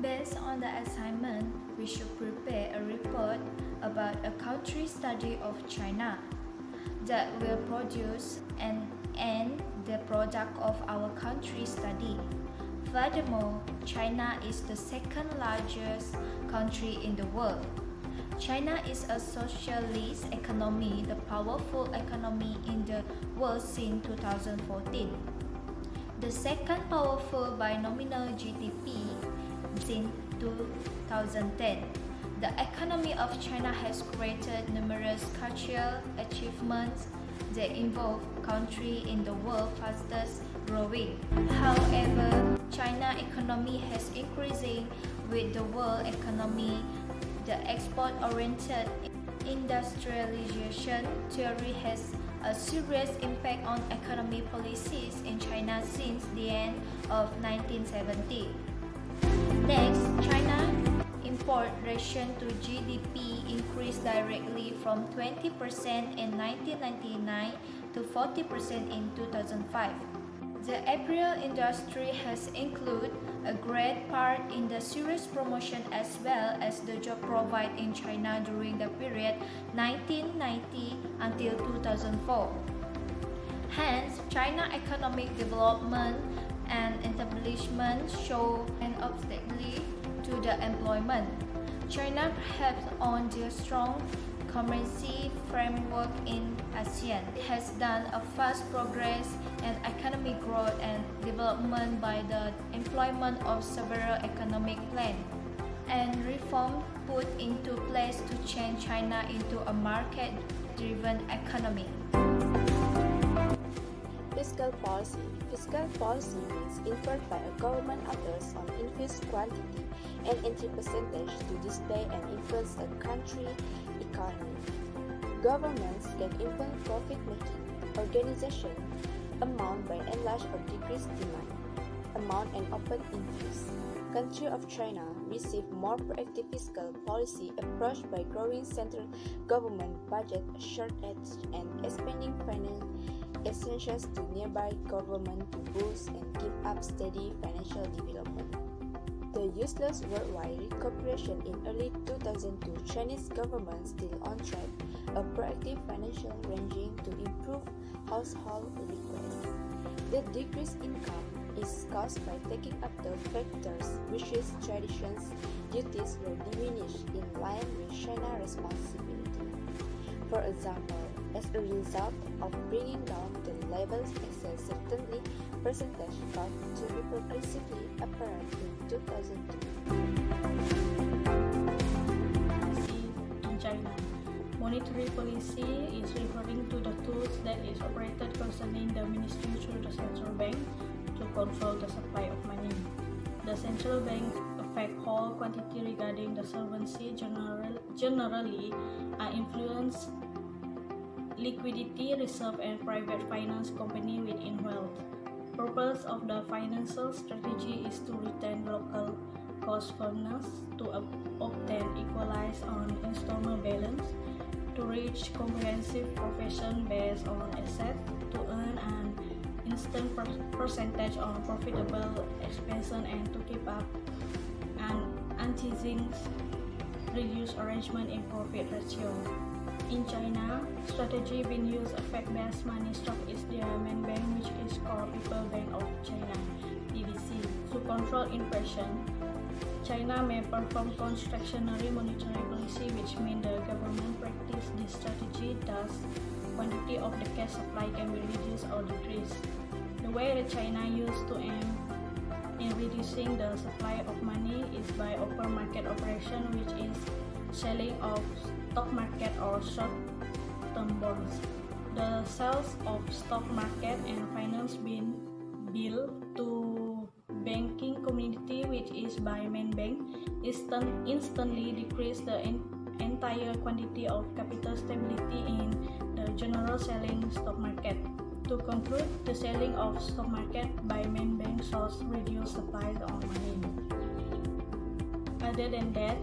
Based on the assignment, we should prepare a report about a country study of China that will produce and end the product of our country study. Furthermore, China is the second largest country in the world. China is a socialist economy, the powerful economy in the world since 2014. The second powerful by nominal GDP since 2010. The economy of China has created numerous cultural achievements that involve country in the world fastest growing. However, China economy has increasing with the world economy. The export-oriented industrialization theory has a serious impact on economic policies in China since the end of 1970. Next, China import ratio to GDP increased directly from 20% in 1999 to 40% in 2005. The apparel industry has included a great part in the serious promotion as well as the job provided in China during the period 1990 until 2004. Hence, China economic development and establishment show an obstacle to the employment. China perhaps on the strong currency framework in ASEAN has done a fast progress in economic growth and development by the employment of several economic plans and reforms put into place to change China into a market-driven economy. Fiscal policy. Fiscal policy means inferred by a government actors on infused quantity and entry percentage to display and influence a country economy. Governments can influence profit-making, organization, amount by enlarge or decrease demand, amount and open inflows. Country of China received more proactive fiscal policy approach by growing central government budget shortage and expanding finance essentials to nearby government to boost and keep up steady financial development. The useless worldwide recuperation in early 2002 Chinese government still on track, a proactive financial ranging to improve household liquidity. The decreased income is caused by taking up the factors which is traditions, duties were diminished in line with China's responsibility. For example, as a result of bringing down the levels as a certainly percentage got to be progressively apparent in 2002. In China, monetary policy is referring to the tools that is operated concerning the ministry through the central bank to control the supply of money. The central bank affect whole quantity regarding the solvency generally are influence liquidity, reserve and private finance company within wealth. Purpose of the financial strategy is to retain local cost fairness, to obtain equalize on installment balance, to reach comprehensive profession based on asset, to earn an instant percentage on profitable expansion and to keep up an anti-zinc reduced arrangement in profit ratio. In China, strategy being used effect-based money stock is their main bank, which is called People's Bank of China (PBC). To control inflation, China may perform contractionary monetary policy, which means the government practice this strategy. Thus, quantity of the cash supply can be reduced or decreased. The way that China used to aim in reducing the supply of money is by open market operation, which is selling of stock market or short-term bonds. the sales of stock market and finance bill to banking community, which is by main bank, instantly decrease the entire quantity of capital stability in the general selling stock market. To conclude, the selling of stock market by main bank shows reduced supply of money. Other than that,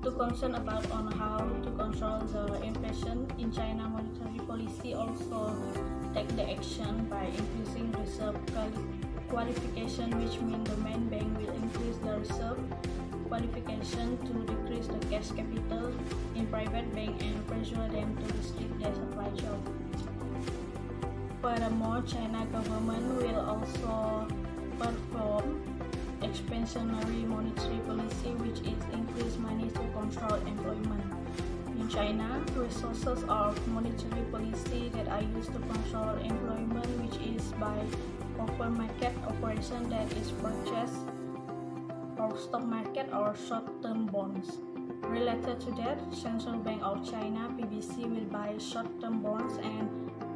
to concern about on how to control the inflation in China, monetary policy also take the action by increasing reserve qualification, which means the main bank will increase the reserve qualification to decrease the cash capital in private bank and pressure them to restrict their supply shock. Furthermore, China government will also perform expansionary monetary policy, which is increase money to control employment. In China, resources of monetary policy that are used to control employment, which is by open market operation, that is purchase or stock market or short-term bonds. Related to that, Central Bank of China (PBC) will buy short-term bonds and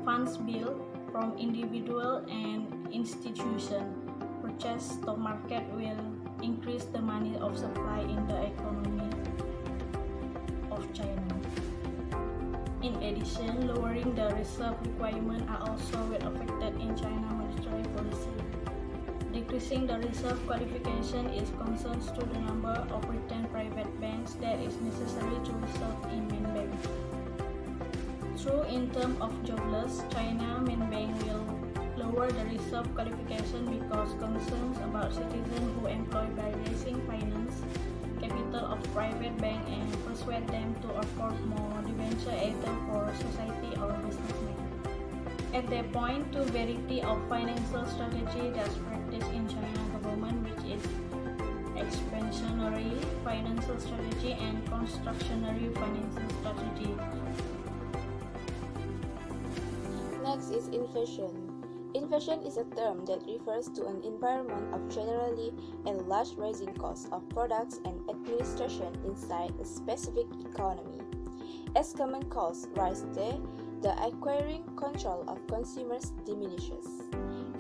funds bill from individual and institution. Purchase stock market will increase the money of supply in the economy of China. In addition, lowering the reserve requirement are also well affected in China monetary policy. Decreasing the reserve qualification is concerns to the number of retained private banks that is necessary to reserve in main bank. True, in terms of jobless, China main bank will lower the reserve qualification because concerns about citizens who employ by raising finance capital of private bank and persuade them to afford more debenture either for society or businessmen. At that point, two variety of financial strategy that's practiced in China government, which is expansionary financial strategy and constructionary financial strategy. Next is inflation. Inflation is a term that refers to an environment of generally and large rising costs of products and administration inside a specific economy. As common costs rise there, the acquiring control of consumers diminishes.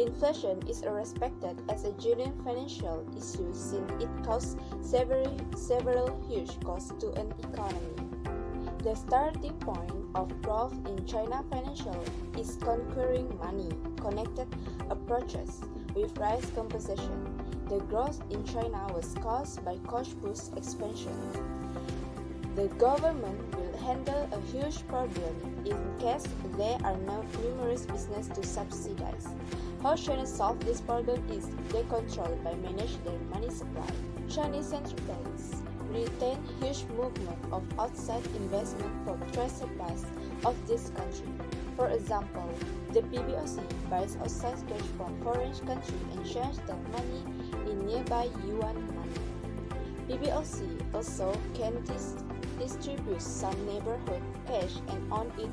Inflation is respected as a genuine financial issue since it causes several huge costs to an economy. The starting point of growth in China financial is conquering money connected approaches with price composition. The growth in China was caused by cost-push expansion. The government will handle a huge problem in case there are no numerous business to subsidize. How China solve this problem is they control by manage their money supply. Chinese central banks retain huge movement of outside investment from trade supplies of this country. For example, the PBOC buys outside cash from foreign country and changes that money in nearby yuan money. PBOC also can distribute some neighborhood cash and own it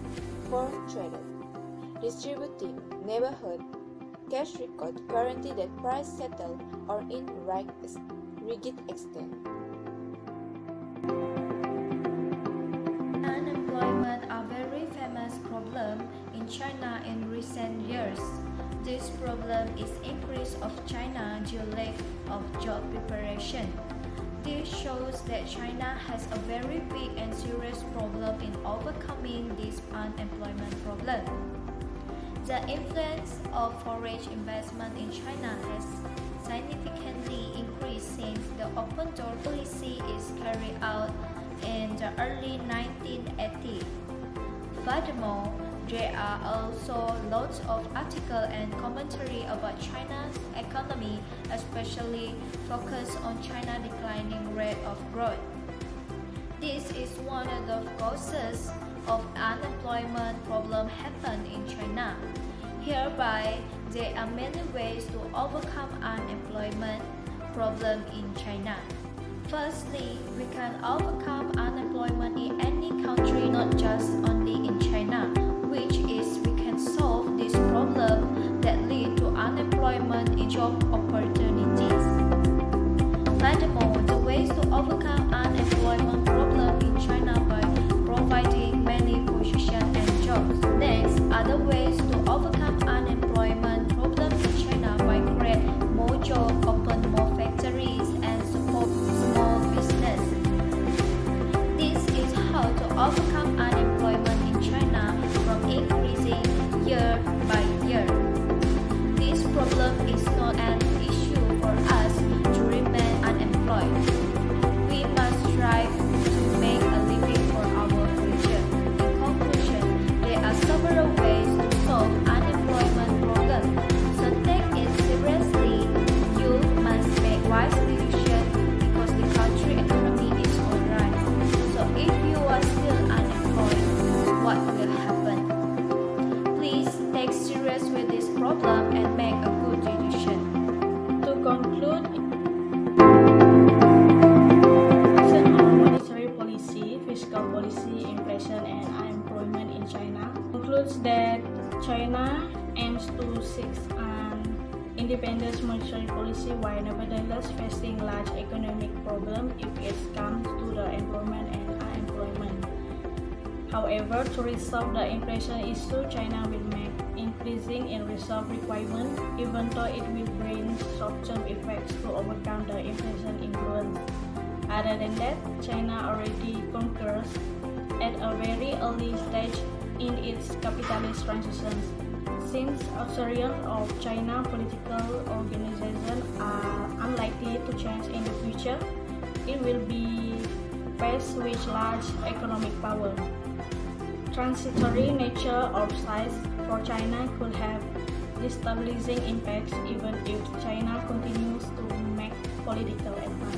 for traded. Distributing neighborhood cash record guarantee that price settle or in rigid extent. Unemployment are very famous problem in China in recent years. This problem is increase of China due lack of job preparation. This shows that China has a very big and serious problem in overcoming this unemployment problem. The influence of foreign investment in China has significantly increased since the open door policy is carried out in the early 1980s. Furthermore, there are also lots of articles and commentary about China's economy, especially focused on China's declining rate of growth. This is one of the causes of unemployment problem happen in China. Hereby, there are many ways to overcome unemployment problem in China. Firstly, we can overcome unemployment in any country, not just only in China, which is we can solve this problem that lead to unemployment in job opportunities. Furthermore, the ways to overcome unemployment problem in China by providing many positions and jobs. Next, other concludes that China aims to seek an independent monetary policy while nevertheless facing large economic problems if it comes to the employment and unemployment. However, to resolve the inflation issue, China will make increasing in reserve requirement, even though it will bring short-term effects to overcome the inflation influence. Other than that, China already concurs at a very early stage in its capitalist transitions. Since authorities of China political organizations are unlikely to change in the future, it will be faced with large economic power. Transitory nature of size for China could have destabilizing impacts even if China continues to make political advances.